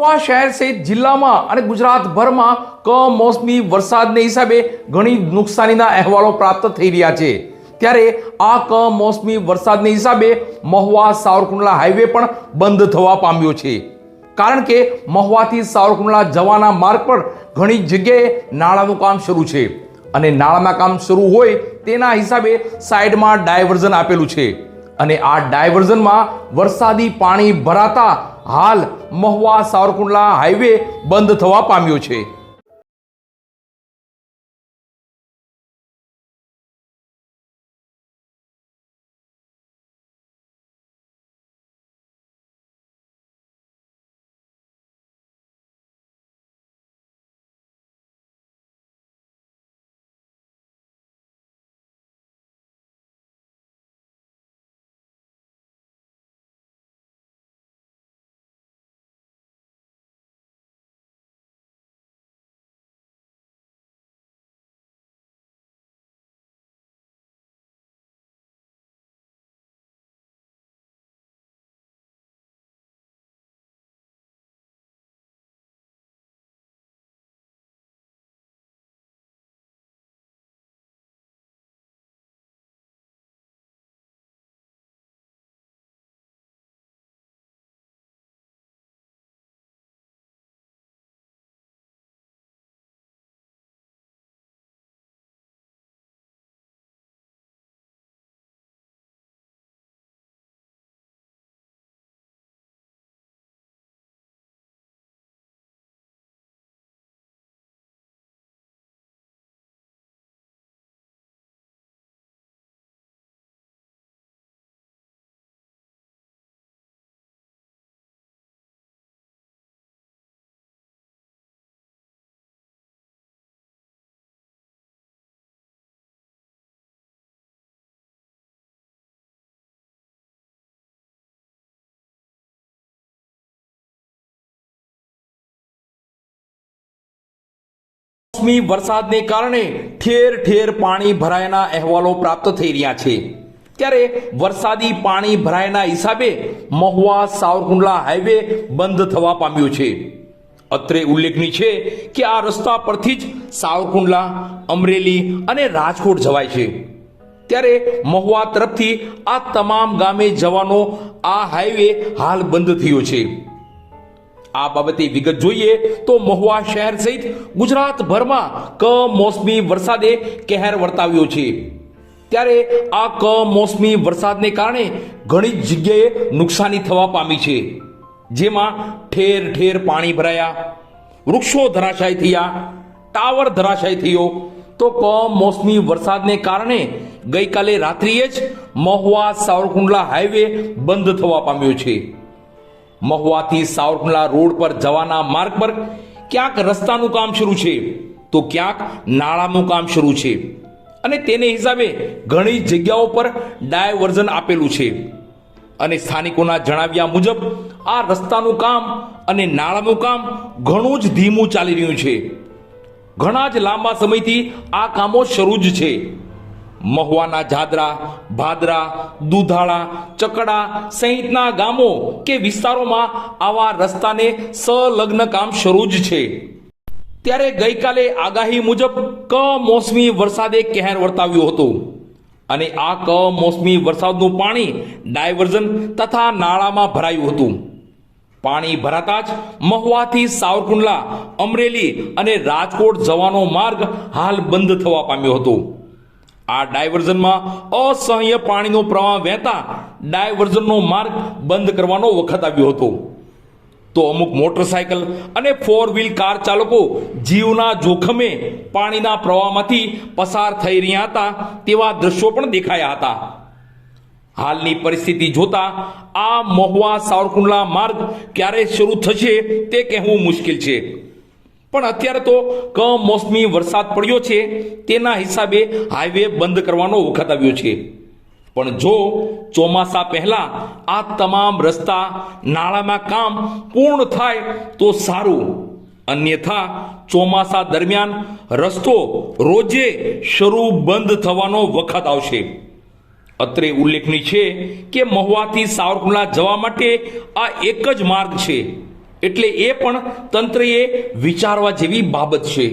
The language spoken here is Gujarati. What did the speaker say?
મહુવા શહેર સહિત જિલ્લામાં અને ગુજરાતભરમાં કમોસમી વરસાદને હિસાબે ઘણી નુકસાનીના અહેવાલો પ્રાપ્ત થઈ રહ્યા છે। ત્યારે આ કમોસમી વરસાદને હિસાબે મહુવા સાવરકુંડલા હાઈવે પણ બંધ થવા પામ્યો છે, કારણ કે મહુવાથી સાવરકુંડલા જવાના માર્ગ પર ઘણી જગ્યાએ નાળાનું કામ શરૂ છે અને નાળાના કામ શરૂ હોય તેના હિસાબે સાઈડમાં ડાયવર્ઝન આપેલું છે અને આ ડાયવર્ઝનમાં વરસાદી પાણી ભરાતા હાલ મહુવા સાવરકુંડલા હાઈવે બંધ થવા પામ્યો છે। કમોસમી વરસાદને કારણે ઠેર ઠેર પાણી ભરાયાના અહેવાલો પ્રાપ્ત થઈ રહ્યા છે। ત્યારે વરસાદી પાણી ભરાયાના હિસાબે મહુવા સાવરકુંડલા હાઈવે બંધ થવા પામ્યો છે। અત્રે ઉલ્લેખનીય છે કે આ રસ્તા પરથી જ સાવરકુંડલા, અમરેલી અને રાજકોટ જવાય છે। ત્યારે મહુવા તરફથી આ તમામ ગામે જવાનો આ હાઈવે હાલ બંધ થયો છે। આ બાબતે વિગત જોઈએ તો મહુવા શહેર સહિત ગુજરાતભરમાં કમોસમી વરસાદે કહેર વર્તાવ્યો છે। ત્યારે આ કમોસમી વરસાદને કારણે ઘણી જગ્યાએ નુકસાની થવા પામી છે, જેમાં ઠેર ઠેર પાણી ભરાયા, વૃક્ષો ધરાશાયી થયા, ટાવર ધરાશાયી થયો। તો કમોસમી વરસાદને કારણે ગઈકાલે રાત્રિએ જ મહુવા સાવરકુંડલા હાઈવે બંધ થવા પામ્યો છે। મહુવાથી સાવરકુંડલા રોડ પર જવાના માર્ગ પર ક્યાંક રસ્તાનું કામ શરૂ છે તો ક્યાંક નાળાનું કામ શરૂ છે અને તેને હિસાબે ઘણી જગ્યાઓ પર ડાયવર્ઝન આપેલું છે અને સ્થાનિકોના જણાવ્યા મુજબ આ રસ્તાનું કામ અને નાળાનું કામ ઘણું જ ધીમું ચાલી રહ્યું છે। ઘણા જ લાંબા સમયથી આ કામો શરૂ જ છે। મહુવાના જાદરા, ભાદરા, દુધાળા, ચકડા સહિતના ગામો કે વિસ્તારોમાં આવા રસ્તાને સંલગ્ન કામ શરૂ જ છે। ત્યારે ગઈકાલે આગાહી મુજબ કમોસમી વરસાદે કહેર વર્તાવ્યો હતો અને આ કમોસમી વરસાદનું પાણી ડાયવર્ઝન તથા નાળામાં ભરાયું હતું। પાણી ભરાતા જ મહુવાથી સાવરકુંડલા, અમરેલી અને રાજકોટ જવાનો માર્ગ હાલ બંધ થવા પામ્યો હતો। આ ડાયવર્ઝનમાં અસહ્ય પાણીનો પ્રવાહ વહેતા ડાયવર્ઝનનો માર્ગ બંધ કરવાનો વખત આવ્યો હતો। તો અમુક મોટરસાયકલ અને 4-વ્હીલ કાર ચાલકો જીવના જોખમે પાણીના પ્રવાહમાંથી પસાર થઈ રહ્યા હતા તેવા દ્રશ્યો પણ દેખાયા હતા। હાલની પરિસ્થિતિ જોતા આ મહુવા સાવરકુંડલા માર્ગ ક્યારે શરૂ થશે તે કહેવું મુશ્કેલ છે, પણ અત્યારે તો કમોસમી વરસાદ પડ્યો છે તેના હિસાબે હાઈવે બંધ કરવાનો વખત આવ્યો છે। પણ જો ચોમાસા પહેલા આ તમામ રસ્તા, નાળાના કામ પૂર્ણ થાય તો સારું, અન્યથા ચોમાસા દરમિયાન રસ્તો રોજે શરૂ બંધ થવાનો વખત આવશે। અત્રે ઉલ્લેખનીય છે કે મહુવાથી સાવરકુંડલા જવા માટે આ એક જ માર્ગ છે એટલે એ પણ તંત્રએ વિચારવા જેવી બાબત છે.